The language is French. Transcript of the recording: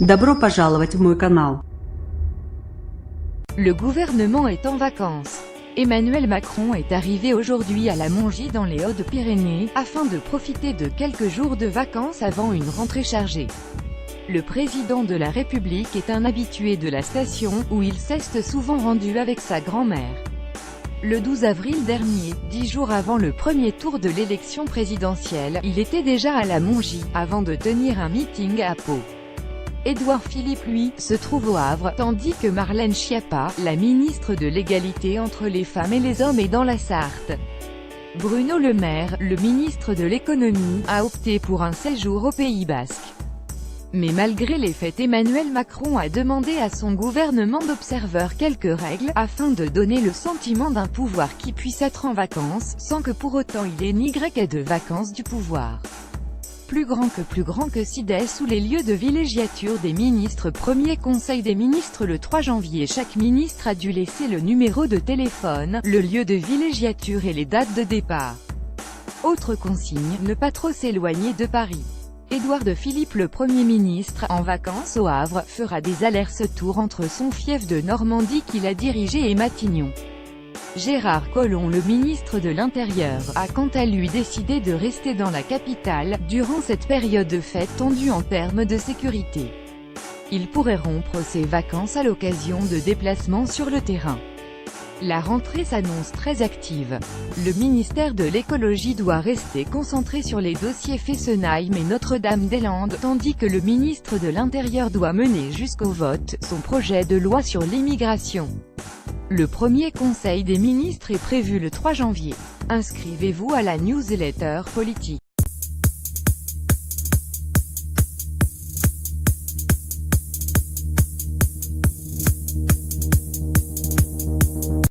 Добро пожаловать в мой канал. Le gouvernement est en vacances. Emmanuel Macron est arrivé aujourd'hui à la Mongie dans les Hautes-Pyrénées, afin de profiter de quelques jours de vacances avant une rentrée chargée. Le président de la République est un habitué de la station, où il s'est souvent rendu avec sa grand-mère. Le 12 avril dernier, 10 jours avant le premier tour de l'élection présidentielle, il était déjà à la Mongie, avant de tenir un meeting à Pau. Édouard Philippe, lui, se trouve au Havre, tandis que Marlène Schiappa, la ministre de l'égalité entre les femmes et les hommes, est dans la Sarthe. Bruno Le Maire, le ministre de l'économie, a opté pour un séjour au Pays Basque. Mais malgré les fêtes, Emmanuel Macron a demandé à son gouvernement d'observer quelques règles, afin de donner le sentiment d'un pouvoir qui puisse être en vacances, sans que pour autant il ait ni grec de vacances du pouvoir. Plus grand que Sidès sous les lieux de villégiature des ministres. Premier conseil des ministres le 3 janvier. Chaque ministre a dû laisser le numéro de téléphone, le lieu de villégiature et les dates de départ. Autre consigne, ne pas trop s'éloigner de Paris. Édouard Philippe, le Premier ministre, en vacances au Havre, fera des allers-retours entre son fief de Normandie qu'il a dirigé et Matignon. Gérard Collomb, le ministre de l'Intérieur, a quant à lui décidé de rester dans la capitale, durant cette période de fête tendue en termes de sécurité. Il pourrait rompre ses vacances à l'occasion de déplacements sur le terrain. La rentrée s'annonce très active. Le ministère de l'écologie doit rester concentré sur les dossiers Fessenheim et Notre-Dame-des-Landes, tandis que le ministre de l'Intérieur doit mener jusqu'au vote son projet de loi sur l'immigration. Le premier conseil des ministres est prévu le 3 janvier. Inscrivez-vous à la newsletter politique.